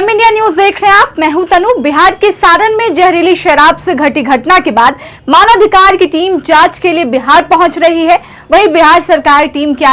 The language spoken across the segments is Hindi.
प्राइम इंडिया न्यूज देख रहे हैं आप। मैं हूं तनु। बिहार के सारण में जहरीली शराब से घटी घटना के बाद मानवाधिकार की टीम जांच के लिए बिहार पहुंच रही है। वहीं बिहार सरकार टीम के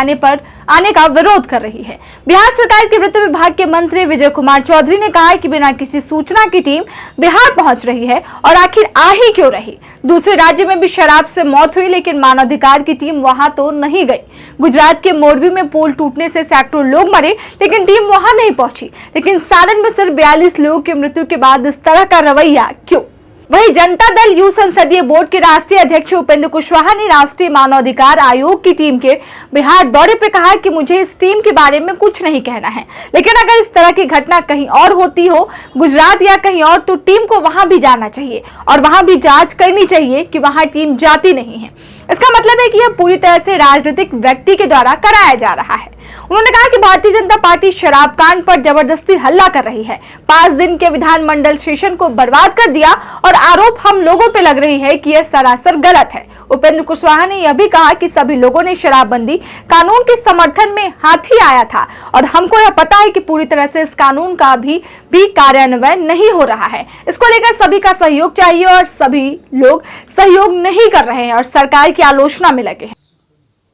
आने का विरोध कर रही है। बिहार सरकार के वित्त विभाग के मंत्री विजय कुमार चौधरी ने कहा है कि बिना किसी सूचना की टीम बिहार पहुंच रही है और आखिर आ ही क्यों रही। दूसरे राज्य में भी शराब से मौत हुई, लेकिन मानवाधिकार की टीम वहां तो नहीं गई। गुजरात के मोरबी में पुल टूटने से सैकड़ों लोग मरे, लेकिन टीम वहां नहीं पहुंची। लेकिन सारण में सिर्फ 42 लोगों की मृत्यु के बाद इस तरह का रवैया क्यों? वहीं जनता दल यू संसदीय बोर्ड के राष्ट्रीय अध्यक्ष उपेंद्र कुशवाहा ने राष्ट्रीय मानवाधिकार आयोग की टीम के बिहार दौरे पर कहा कि मुझे इस टीम के बारे में कुछ नहीं कहना है, लेकिन अगर इस तरह की घटना कहीं और होती हो, गुजरात या कहीं और, तो टीम को वहां भी जाना चाहिए और वहां भी जांच करनी चाहिए कि वहां टीम जाती नहीं है। इसका मतलब है कि यह पूरी तरह से राजनीतिक व्यक्ति के द्वारा कराया जा रहा है। उन्होंने कहा कि भारतीय जनता पार्टी शराब कांड पर जबरदस्ती हल्ला कर रही है। 5 दिन के विधानमंडल सेशन को बर्बाद कर दिया और आरोप हम लोगों पे लग रही है कि यह सरासर गलत है। उपेंद्र कुशवाहा ने यह भी कहा कि सभी लोगों ने शराबबंदी कानून के समर्थन में हाथी आया था और हमको यह पता है कि पूरी तरह से इस कानून का भी कार्यान्वयन नहीं हो रहा है। इसको लेकर सभी का सहयोग चाहिए और सभी लोग सहयोग नहीं कर रहे हैं और सरकार की आलोचना में लगे हैं।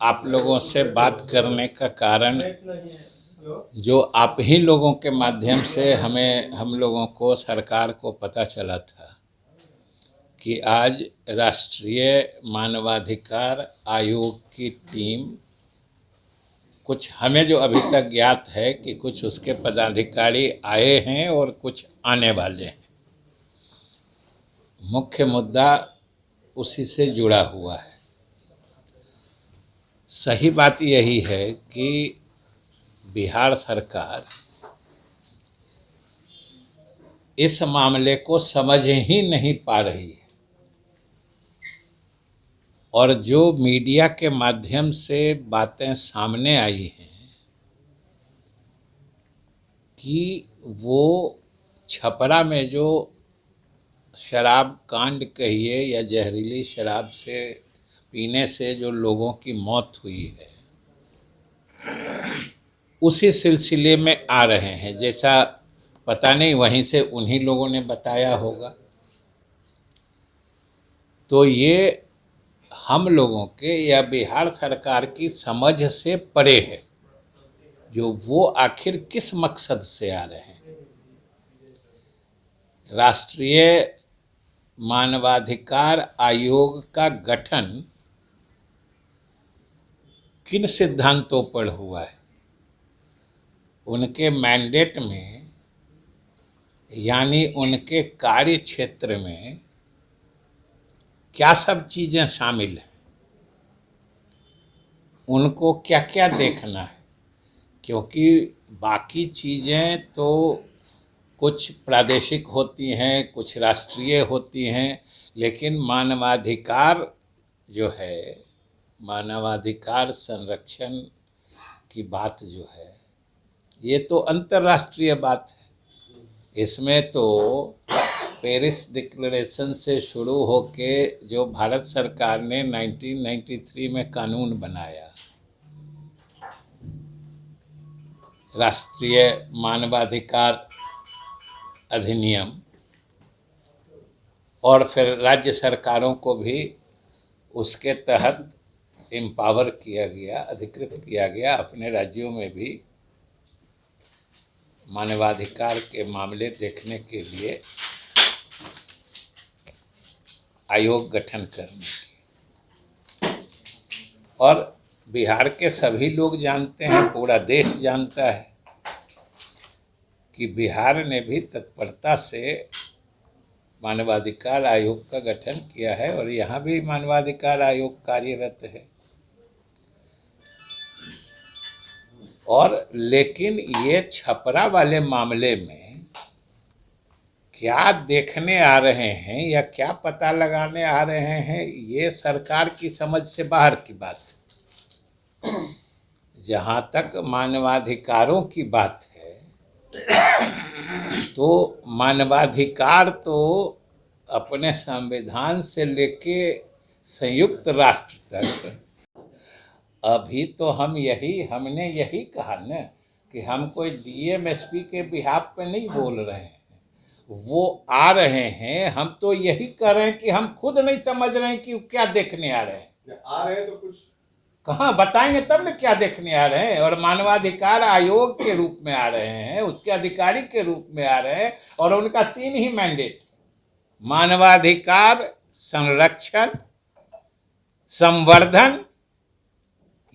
आप लोगों से बात करने का कारण जो आप ही लोगों के माध्यम से हम लोगों को, सरकार को पता चला था कि आज राष्ट्रीय मानवाधिकार आयोग की टीम, कुछ हमें जो अभी तक ज्ञात है कि कुछ उसके पदाधिकारी आए हैं और कुछ आने वाले हैं। मुख्य मुद्दा उसी से जुड़ा हुआ है। सही बात यही है कि बिहार सरकार इस मामले को समझ ही नहीं पा रही है और जो मीडिया के माध्यम से बातें सामने आई हैं कि वो छपरा में जो शराब कांड कहिए या जहरीली शराब से पीने से जो लोगों की मौत हुई है, उसी सिलसिले में आ रहे हैं। जैसा पता नहीं वहीं से उन्हीं लोगों ने बताया होगा। तो ये हम लोगों के या बिहार सरकार की समझ से परे है, जो वो आखिर किस मकसद से आ रहे हैं। राष्ट्रीय मानवाधिकार आयोग का गठन किन सिद्धांतों पर हुआ है, उनके मैंडेट में यानी उनके कार्य क्षेत्र में क्या सब चीज़ें शामिल हैं, उनको क्या क्या देखना है। क्योंकि बाकी चीज़ें तो कुछ प्रादेशिक होती हैं, कुछ राष्ट्रीय होती हैं, लेकिन मानवाधिकार जो है, मानवाधिकार संरक्षण की बात जो है, ये तो अंतर्राष्ट्रीय बात है। इसमें तो पेरिस डिक्लेरेशन से शुरू होके जो भारत सरकार ने 1993 में कानून बनाया, राष्ट्रीय मानवाधिकार अधिनियम, और फिर राज्य सरकारों को भी उसके तहत एम्पावर किया गया, अधिकृत किया गया अपने राज्यों में भी मानवाधिकार के मामले देखने के लिए आयोग गठन करने की। और बिहार के सभी लोग जानते हैं, पूरा देश जानता है कि बिहार ने भी तत्परता से मानवाधिकार आयोग का गठन किया है और यहाँ भी मानवाधिकार आयोग कार्यरत है। और लेकिन ये छपरा वाले मामले में क्या देखने आ रहे हैं या क्या पता लगाने आ रहे हैं, ये सरकार की समझ से बाहर की बात है। जहाँ तक मानवाधिकारों की बात है, तो मानवाधिकार तो अपने संविधान से लेके संयुक्त राष्ट्र तक, अभी तो हमने यही कहा न कि हम कोई डीएम एसपी के बिहाफ पे नहीं बोल रहे हैं, वो आ रहे हैं। हम तो यही कर रहे हैं कि हम खुद नहीं समझ रहे हैं कि वो क्या देखने आ रहे हैं। आ रहे हैं तो कुछ कहाँ बताएंगे तब न क्या देखने आ रहे हैं। और मानवाधिकार आयोग के रूप में आ रहे हैं, उसके अधिकारी के रूप में आ रहे हैं, और उनका 3 ही मैंडेट: मानवाधिकार संरक्षण, संवर्धन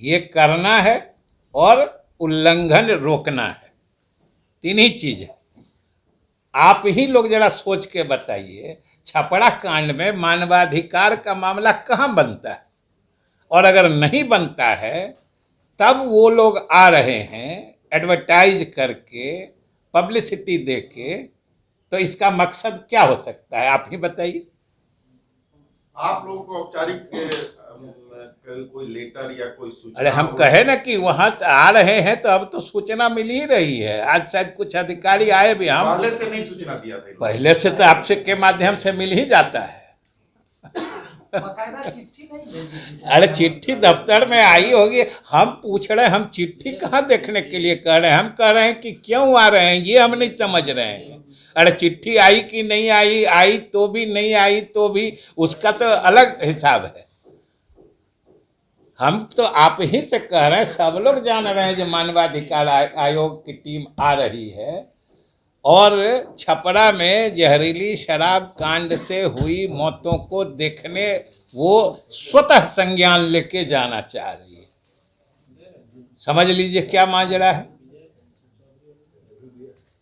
ये करना है, और उल्लंघन रोकना है। 3 ही चीज है। आप ही लोग जरा सोच के बताइए, छपरा कांड में मानवाधिकार का मामला कहाँ बनता है? और अगर नहीं बनता है तब वो लोग आ रहे हैं एडवर्टाइज करके, पब्लिसिटी देके, तो इसका मकसद क्या हो सकता है? आप ही बताइए। आप लोगों को औपचारिक कोई लेटर या कोई सूचना? अरे हम कहे ना कि वहां आ रहे हैं, तो अब तो सूचना मिल ही रही है। आज शायद कुछ अधिकारी आए भी, हम पहले से नहीं सूचना दिया था? पहले से तो आपसे के माध्यम से मिल ही जाता है। चिट्ठी नहीं? अरे चिट्ठी दफ्तर में आई होगी। हम पूछ रहे हैं, हम चिट्ठी कहाँ देखने के लिए कह रहे हैं? हम कह रहे हैं कि क्यों आ रहे हैं, ये हम नहीं समझ रहे हैं। अरे चिट्ठी आई कि नहीं आई, आई तो भी, नहीं आई तो भी, उसका तो अलग हिसाब है। हम तो आप ही से कह रहे हैं, सब लोग जान रहे हैं जो मानवाधिकार आयोग की टीम आ रही है, और छपरा में जहरीली शराब कांड से हुई मौतों को देखने वो स्वतः संज्ञान लेके जाना चाह रही है। समझ लीजिए क्या माजरा है।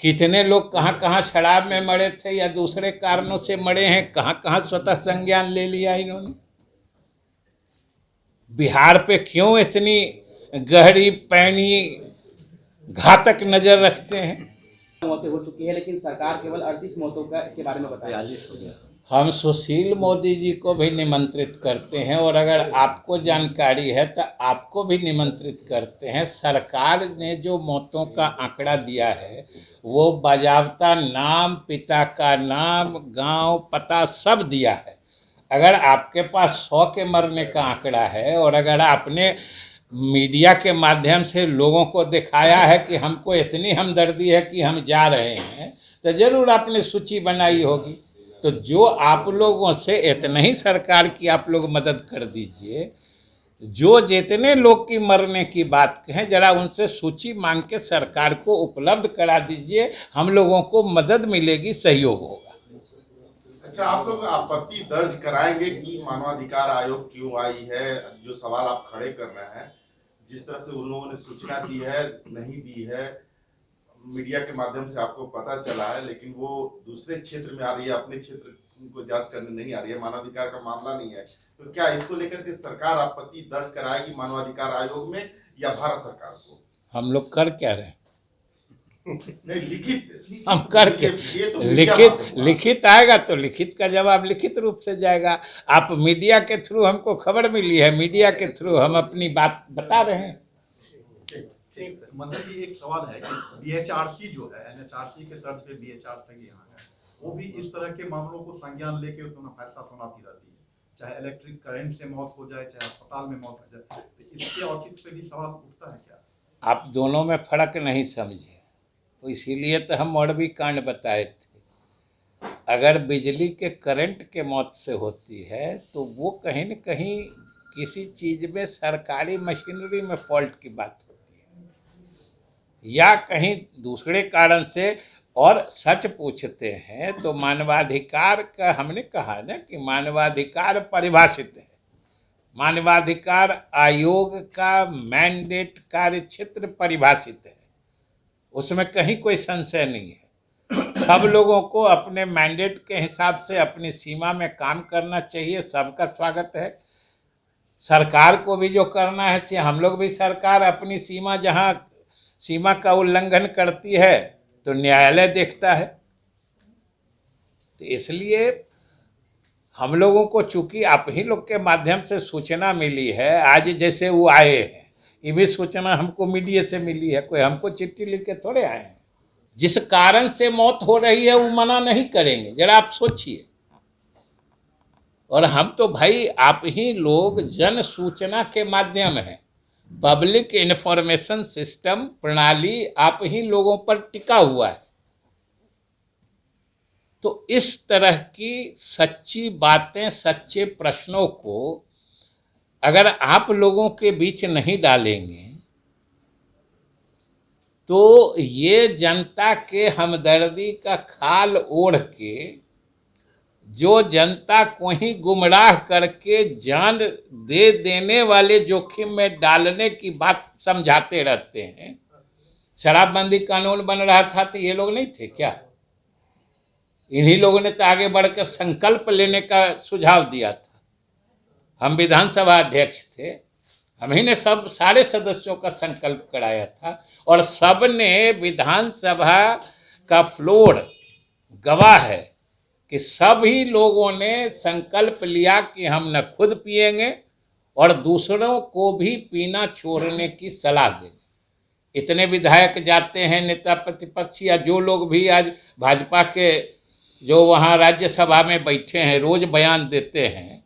कितने लोग कहाँ कहाँ शराब में मरे थे या दूसरे कारणों से मरे हैं, कहाँ कहाँ स्वतः संज्ञान ले लिया इन्होंने। बिहार पे क्यों इतनी गहरी पैनी घातक नजर रखते हैं? मौतें हो चुकी है, लेकिन सरकार केवल 38 मौतों के बारे में बताया। 42 हो गया। हम सुशील मोदी जी को भी निमंत्रित करते हैं, और अगर आपको जानकारी है तो आपको भी निमंत्रित करते हैं। सरकार ने जो मौतों का आंकड़ा दिया है, वो बाजाबता नाम, पिता का नाम, गांव, पता सब दिया है। अगर आपके पास 100 के मरने का आंकड़ा है, और अगर आपने मीडिया के माध्यम से लोगों को दिखाया है कि हमको इतनी हमदर्दी है कि हम जा रहे हैं, तो जरूर आपने सूची बनाई होगी। तो जो आप लोगों से इतना ही सरकार की आप लोग मदद कर दीजिए। जो जितने लोग की मरने की बात कहें, जरा उनसे सूची मांग के सरकार को उपलब्ध करा दीजिए। हम लोगों को मदद मिलेगी, सहयोग होगा। अच्छा, आप लोग आपत्ति दर्ज कराएंगे कि मानवाधिकार आयोग क्यों आई है? जो सवाल आप खड़े कर रहे हैं, जिस तरह से उन लोगों ने सूचना दी है, नहीं दी है, मीडिया के माध्यम से आपको पता चला है, लेकिन वो दूसरे क्षेत्र में आ रही है, अपने क्षेत्र को जांच करने नहीं आ रही है, मानवाधिकार का मामला नहीं है, तो क्या इसको लेकर के सरकार आपत्ति दर्ज कराएगी मानवाधिकार आयोग में या भारत सरकार को? हम लोग कर क्या रहे हैं? नहीं, लिखित हम कर के तो लिखित आएगा तो लिखित का जवाब लिखित रूप से जाएगा। आप मीडिया के थ्रू हमको खबर मिली है, मीडिया के थ्रू हम अपनी बात बता रहे हैं। मंत्री जी, एक सवाल है कि बीएचआरसी जो है, एनएचआरसी के तर्ज पे बीएचआरसी यहाँ है, वो भी इस तरह के मामलों को संज्ञान लेके उसमें फैसला सुनाती रहती है, चाहे इलेक्ट्रिक करंट से मौत हो जाए, चाहे अस्पताल में मौत हो जाए। तो इसके औचित्य पे भी सवाल उठता है क्या? आप दोनों में फर्क नहीं समझे, तो इसीलिए तो हम मौड़वी कांड बताए थे। अगर बिजली के करंट के मौत से होती है तो वो कहीं न कहीं किसी चीज़ में सरकारी मशीनरी में फॉल्ट की बात होती है, या कहीं दूसरे कारण से। और सच पूछते हैं तो मानवाधिकार का हमने कहा ना कि मानवाधिकार परिभाषित है। मानवाधिकार आयोग का मैंडेट कार्य क्षेत्र परिभाषित है, उसमें कहीं कोई संशय नहीं है। सब लोगों को अपने मैंडेट के हिसाब से अपनी सीमा में काम करना चाहिए, सबका स्वागत है। सरकार को भी जो करना है चाहिए। हम लोग भी सरकार अपनी सीमा, जहां सीमा का उल्लंघन करती है तो न्यायालय देखता है। तो इसलिए हम लोगों को चूंकि आप ही लोग के माध्यम से सूचना मिली है, आज जैसे वो आए हैं, ये भी सूचना हमको मीडिया से मिली है, कोई हमको चिट्ठी लिख के थोड़े आए हैं। जिस कारण से मौत हो रही है वो मना नहीं करेंगे, जरा आप सोचिए। और हम तो भाई आप ही लोग जन सूचना के माध्यम हैं, पब्लिक इंफॉर्मेशन सिस्टम प्रणाली आप ही लोगों पर टिका हुआ है। तो इस तरह की सच्ची बातें, सच्चे प्रश्नों को अगर आप लोगों के बीच नहीं डालेंगे तो ये जनता के हमदर्दी का खाल ओढ़ के जो जनता को ही गुमराह करके जान दे देने वाले जोखिम में डालने की बात समझाते रहते हैं। शराबबंदी कानून बन रहा था तो ये लोग नहीं थे क्या? इन्हीं लोगों ने तो आगे बढ़कर संकल्प लेने का सुझाव दिया था। हम विधानसभा अध्यक्ष थे, हम ही ने सब सारे सदस्यों का संकल्प कराया था और सबने विधानसभा का फ्लोर गवाह है कि सभी लोगों ने संकल्प लिया कि हम न खुद पिएंगे और दूसरों को भी पीना छोड़ने की सलाह देंगे। इतने विधायक जाते हैं, नेता प्रतिपक्ष या जो लोग भी आज भाजपा के जो वहाँ राज्यसभा में बैठे हैं, रोज बयान देते हैं।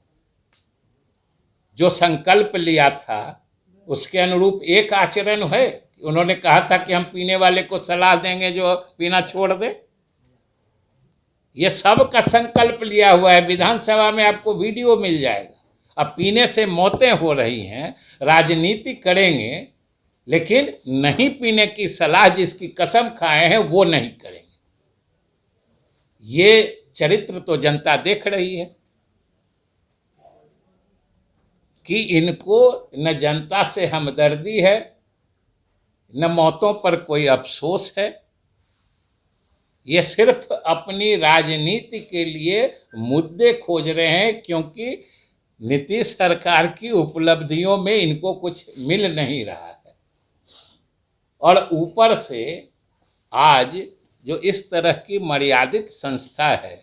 जो संकल्प लिया था उसके अनुरूप एक आचरण है? उन्होंने कहा था कि हम पीने वाले को सलाह देंगे जो पीना छोड़ दे। ये सब का संकल्प लिया हुआ है। विधानसभा में आपको वीडियो मिल जाएगा। अब पीने से मौतें हो रही हैं, राजनीति करेंगे लेकिन नहीं पीने की सलाह जिसकी कसम खाए हैं वो नहीं करेंगे। ये चरित्र तो जनता देख रही है कि इनको न जनता से हमदर्दी है, न मौतों पर कोई अफसोस है। ये सिर्फ अपनी राजनीति के लिए मुद्दे खोज रहे हैं, क्योंकि नीतीश सरकार की उपलब्धियों में इनको कुछ मिल नहीं रहा है। और ऊपर से आज जो इस तरह की मर्यादित संस्था है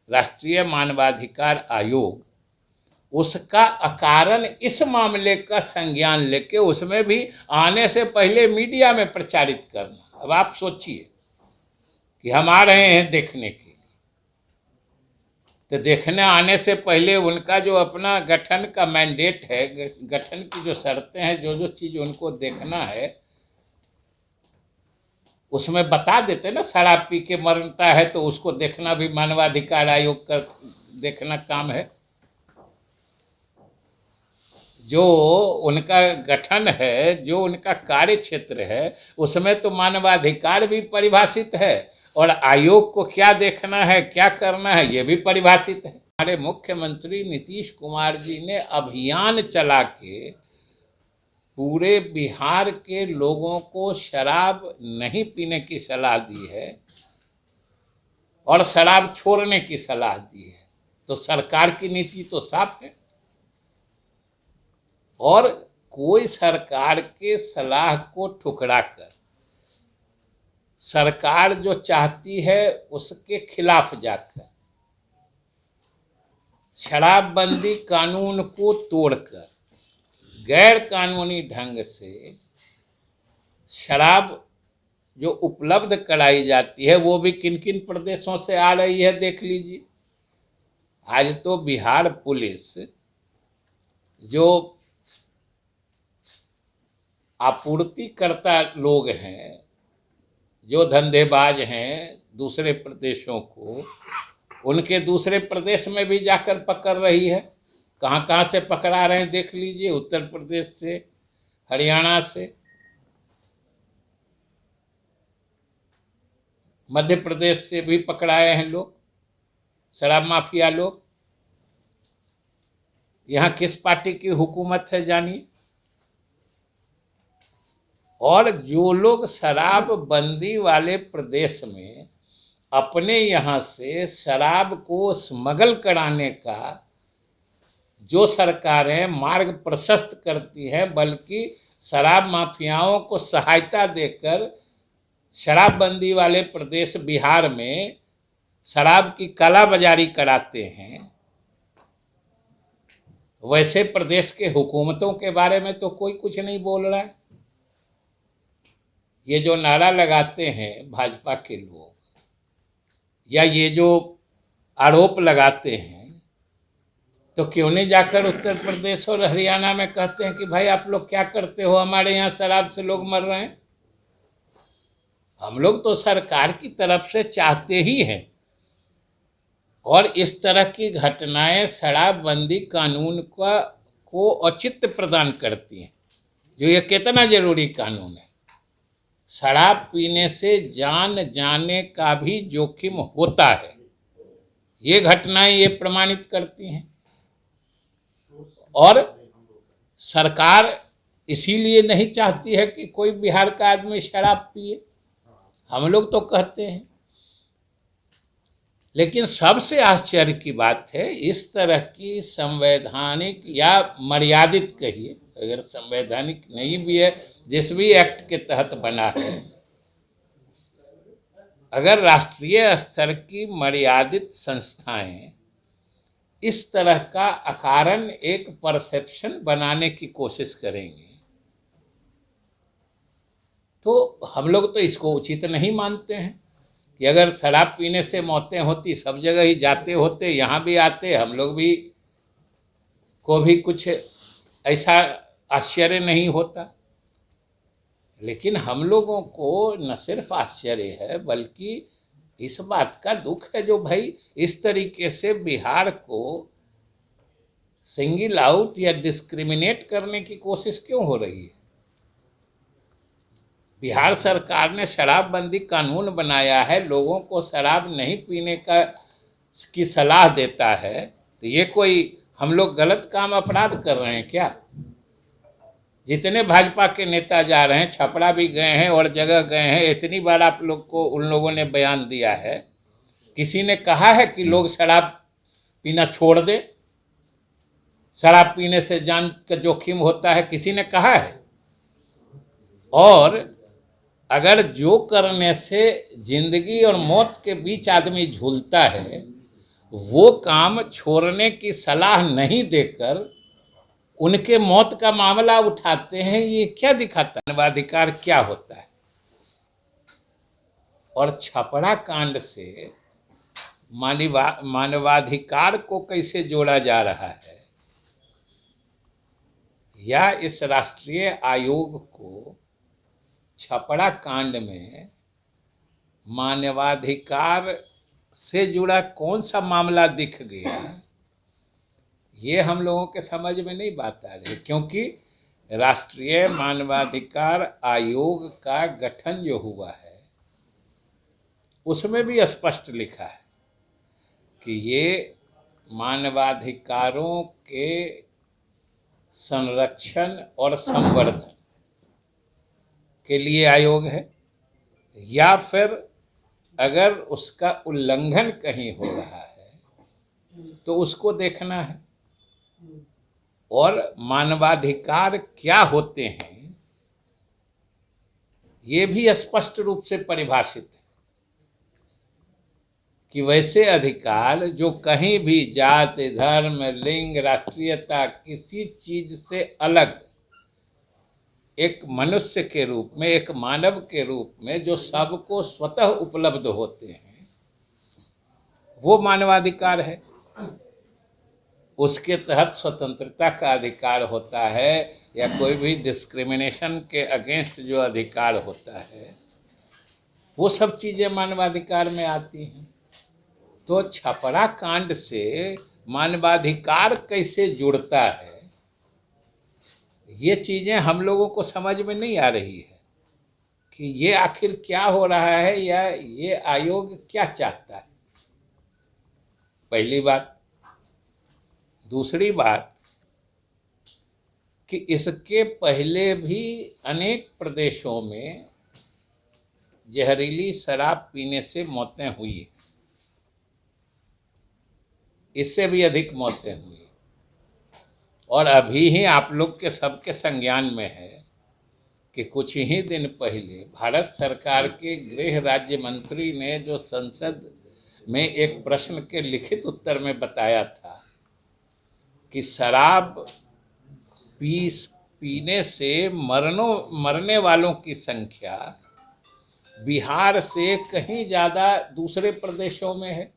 राष्ट्रीय मानवाधिकार आयोग, उसका अकारण इस मामले का संज्ञान लेके उसमें भी आने से पहले मीडिया में प्रचारित करना। अब आप सोचिए कि हम आ रहे हैं देखने के लिए, तो देखने आने से पहले उनका जो अपना गठन का मैंडेट है, गठन की जो शर्तें हैं, जो जो चीज उनको देखना है उसमें बता देते ना। शराब पी के मरता है तो उसको देखना भी मानवाधिकार आयोग का देखना काम है। जो उनका गठन है, जो उनका कार्य क्षेत्र है, उसमें तो मानवाधिकार भी परिभाषित है और आयोग को क्या देखना है, क्या करना है, ये भी परिभाषित है। हमारे मुख्यमंत्री नीतीश कुमार जी ने अभियान चला के पूरे बिहार के लोगों को शराब नहीं पीने की सलाह दी है और शराब छोड़ने की सलाह दी है। तो सरकार की नीति तो साफ है और कोई सरकार के सलाह को ठुकरा कर सरकार जो चाहती है उसके खिलाफ जाकर शराबबंदी कानून को तोड़कर गैर कानूनी ढंग से शराब जो उपलब्ध कराई जाती है वो भी किन किन प्रदेशों से आ रही है देख लीजिए। आज तो बिहार पुलिस जो आपूर्तिकर्ता लोग हैं, जो धंधेबाज हैं दूसरे प्रदेशों को, उनके दूसरे प्रदेश में भी जाकर पकड़ रही है। कहाँ कहाँ से पकड़ा रहे हैं देख लीजिए। उत्तर प्रदेश से, हरियाणा से, मध्य प्रदेश से भी पकड़ाए हैं लोग, शराब माफिया लोग। यहाँ किस पार्टी की हुकूमत है जानिए। और जो लोग शराब बंदी वाले प्रदेश में अपने यहाँ से शराब को स्मगल कराने का जो सरकारें मार्ग प्रशस्त करती हैं, बल्कि शराब माफियाओं को सहायता देकर शराबबंदी वाले प्रदेश बिहार में शराब की कालाबाजारी कराते हैं, वैसे प्रदेश के हुकूमतों के बारे में तो कोई कुछ नहीं बोल रहा है। ये जो नारा लगाते हैं भाजपा के लोग या ये जो आरोप लगाते हैं तो क्यों नहीं जाकर उत्तर प्रदेश और हरियाणा में कहते हैं कि भाई आप लोग क्या करते हो, हमारे यहाँ शराब से लोग मर रहे हैं। हम लोग तो सरकार की तरफ से चाहते ही हैं, और इस तरह की घटनाएं शराबबंदी कानून को औचित्य प्रदान करती हैं, जो ये कितना जरूरी कानून है। शराब पीने से जान जाने का भी जोखिम होता है, ये घटनाएं ये प्रमाणित करती हैं। और सरकार इसीलिए नहीं चाहती है कि कोई बिहार का आदमी शराब पिए, हम लोग तो कहते हैं। लेकिन सबसे आश्चर्य की बात है, इस तरह की संवैधानिक या मर्यादित कहिए, अगर संवैधानिक नहीं भी है, जिस भी एक्ट के तहत बना है, अगर राष्ट्रीय स्तर की मर्यादित संस्थाएं इस तरह का अकारण एक परसेप्शन बनाने की कोशिश करेंगे, तो हम लोग तो इसको उचित नहीं मानते हैं कि अगर शराब पीने से मौतें होती, सब जगह ही जाते होते, यहाँ भी आते, हम लोग भी को भी कुछ ऐसा आश्चर्य नहीं होता। लेकिन हम लोगों को न सिर्फ आश्चर्य है, बल्कि इस बात का दुख है जो भाई इस तरीके से बिहार को सिंगल आउट या डिस्क्रिमिनेट करने की कोशिश क्यों हो रही है। बिहार सरकार ने शराबबंदी कानून बनाया है, लोगों को शराब नहीं पीने की सलाह देता है, तो ये कोई हम लोग गलत काम अपराध कर रहे हैं क्या। जितने भाजपा के नेता जा रहे हैं, छपरा भी गए हैं और जगह गए हैं, इतनी बार आप लोग को उन लोगों ने बयान दिया है, किसी ने कहा है कि लोग शराब पीना छोड़ दे, शराब पीने से जान का जोखिम होता है, किसी ने कहा है। और अगर जो करने से जिंदगी और मौत के बीच आदमी झूलता है, वो काम छोड़ने की सलाह नहीं देकर उनके मौत का मामला उठाते हैं, ये क्या दिखाता है, मानवाधिकार क्या होता है। और छपरा कांड से मानवाधिकार को कैसे जोड़ा जा रहा है, या इस राष्ट्रीय आयोग को छपरा कांड में मानवाधिकार से जुड़ा कौन सा मामला दिख गया, ये हम लोगों के समझ में नहीं बात आ रही। क्योंकि राष्ट्रीय मानवाधिकार आयोग का गठन जो हुआ है, उसमें भी स्पष्ट लिखा है कि ये मानवाधिकारों के संरक्षण और संवर्धन के लिए आयोग है, या फिर अगर उसका उल्लंघन कहीं हो रहा है तो उसको देखना है। और मानवाधिकार क्या होते हैं, ये भी स्पष्ट रूप से परिभाषित है कि वैसे अधिकार जो कहीं भी जाति, धर्म, लिंग, राष्ट्रीयता, किसी चीज से अलग एक मनुष्य के रूप में, एक मानव के रूप में जो सबको स्वतः उपलब्ध होते हैं, वो मानवाधिकार है। उसके तहत स्वतंत्रता का अधिकार होता है, या कोई भी डिस्क्रिमिनेशन के अगेंस्ट जो अधिकार होता है, वो सब चीज़ें मानवाधिकार में आती हैं। तो छपरा कांड से मानवाधिकार कैसे जुड़ता है, ये चीज़ें हम लोगों को समझ में नहीं आ रही है कि ये आखिर क्या हो रहा है, या ये आयोग क्या चाहता है, पहली बात। दूसरी बात कि इसके पहले भी अनेक प्रदेशों में जहरीली शराब पीने से मौतें हुई, इससे भी अधिक मौतें हुई। और अभी ही आप लोग के सबके संज्ञान में है कि कुछ ही दिन पहले भारत सरकार के गृह राज्य मंत्री ने जो संसद में एक प्रश्न के लिखित उत्तर में बताया था कि शराब पीने से मरने वालों की संख्या बिहार से कहीं ज़्यादा दूसरे प्रदेशों में है।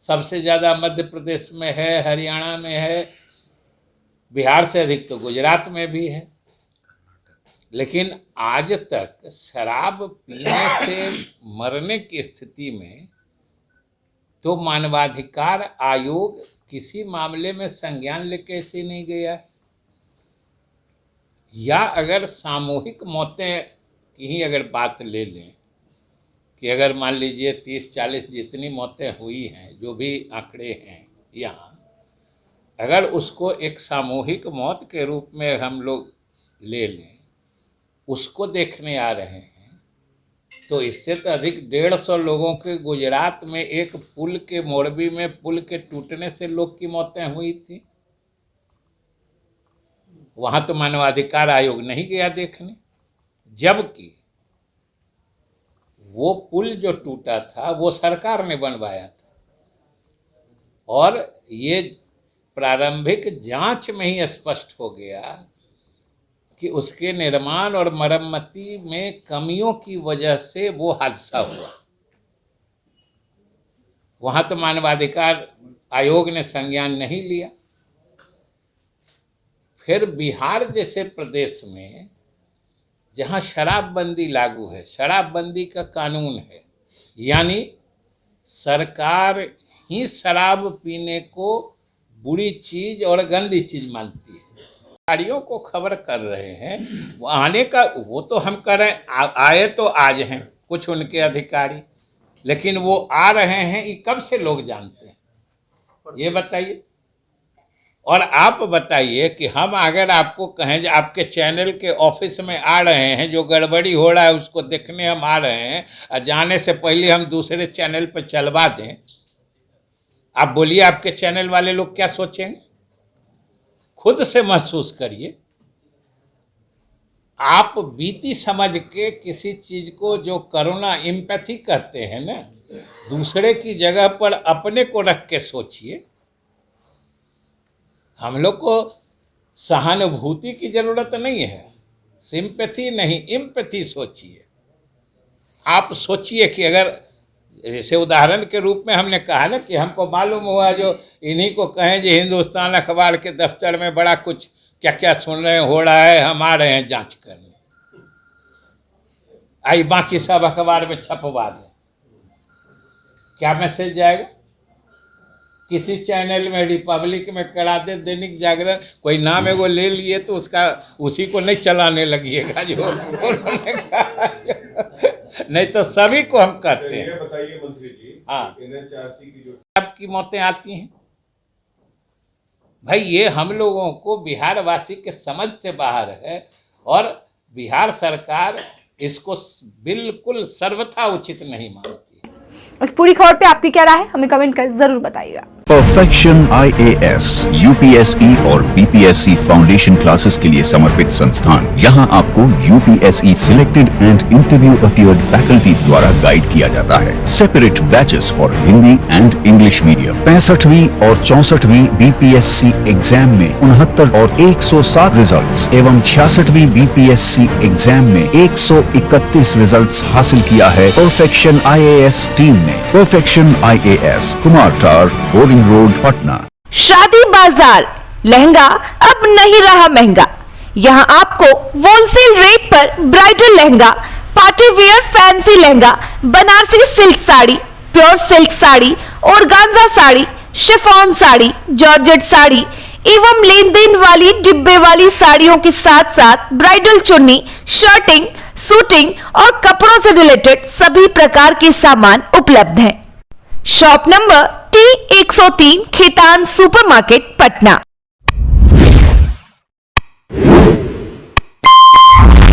सबसे ज़्यादा मध्य प्रदेश में है, हरियाणा में है, बिहार से अधिक तो गुजरात में भी है। लेकिन आज तक शराब पीने से मरने की स्थिति में तो मानवाधिकार आयोग किसी मामले में संज्ञान लेके ऐसे नहीं गया। या अगर सामूहिक मौतें की ही अगर बात ले लें कि अगर मान लीजिए 30-40 जितनी मौतें हुई हैं, जो भी आंकड़े हैं यहाँ, अगर उसको एक सामूहिक मौत के रूप में हम लोग ले लें, उसको देखने आ रहे हैं, तो इससे तो अधिक 150 लोगों के गुजरात में एक पुल के मोरबी में पुल के टूटने से लोग की मौतें हुई थी। वहां तो मानवाधिकार आयोग नहीं गया देखने, जबकि वो पुल जो टूटा था वो सरकार ने बनवाया था और ये प्रारंभिक जांच में ही स्पष्ट हो गया कि उसके निर्माण और मरम्मती में कमियों की वजह से वो हादसा हुआ। वहां तो मानवाधिकार आयोग ने संज्ञान नहीं लिया। फिर बिहार जैसे प्रदेश में जहां शराबबंदी लागू है, शराबबंदी का कानून है, यानी सरकार ही शराब पीने को बुरी चीज और गंदी चीज मानती है। अधिकारियों को खबर कर रहे हैं, वो आने का वो तो हम कर रहे हैं, आए तो आज हैं कुछ उनके अधिकारी, लेकिन वो आ रहे हैं ये कब से लोग जानते हैं, ये बताइए। और आप बताइए कि हम अगर आपको कहें कि आपके चैनल के ऑफिस में आ रहे हैं, जो गड़बड़ी हो रहा है उसको देखने हम आ रहे हैं, और जाने से पहले हम दूसरे चैनल पर चलवा दें, आप बोलिए आपके चैनल वाले लोग क्या सोचेंगे? खुद से महसूस करिए। आप बीती समझ के किसी चीज को, जो करुणा एम्पैथी कहते हैं ना, दूसरे की जगह पर अपने को रख के सोचिए। हम लोग को सहानुभूति की जरूरत नहीं है, सिंपैथी नहीं, एम्पैथी सोचिए। आप सोचिए कि अगर जैसे उदाहरण के रूप में हमने कहा ना कि हमको मालूम हुआ, जो इन्हीं को कहें जो हिंदुस्तान अखबार के दफ्तर में बड़ा कुछ क्या क्या सुन रहे हो रहा है, हम आ रहे हैं जांच करने, आई बाकी सब अखबार में छपवा दें, क्या मैसेज जाएगा? किसी चैनल में, रिपब्लिक में करा दे, दैनिक जागरण, कोई नाम है वो ले लिए तो उसका उसी को नहीं चलाने लगिएगा जो उन्होंने कहा। नहीं तो सभी को हम कहते हैं। बताइए मंत्री जी, हाँ, NHRC की जो आपकी मौतें आती हैं भाई, ये हम लोगों को बिहार वासी के समझ से बाहर है और बिहार सरकार इसको बिल्कुल सर्वथा उचित नहीं मानती। इस पूरी खबर पे आपकी क्या राय है, हमें कमेंट कर जरूर बताइएगा। परफेक्शन IAS, UPSE और BPSC फाउंडेशन क्लासेस के लिए समर्पित संस्थान। यहाँ आपको UPSE selected and interview appeared faculties द्वारा गाइड किया जाता है। Separate batches for Hindi and English medium. 65वीं और 64वीं BPSC एग्जाम में 69 और 107 रिजल्ट्स एवं 66वीं BPSC एग्जाम में 131 रिजल्ट्स हासिल किया है परफेक्शन IAS टीम ने। Perfection IAS, Kumar tower, boring road, Patna. शादी बाजार लहंगा अब नहीं रहा महंगा। यहाँ आपको होलसेल रेट पर bridal lehenga, party wear fancy lehenga, Banarasi silk sari, pure silk sari, organza sari, chiffon sari, georgette sari एवं लेन देन वाली डिब्बे वाली साड़ियों के साथ साथ ब्राइडल चुन्नी, शर्टिंग, सूटिंग और कपड़ों से रिलेटेड सभी प्रकार के सामान उपलब्ध हैं। Shop number T103, Khetan supermarket, Patna.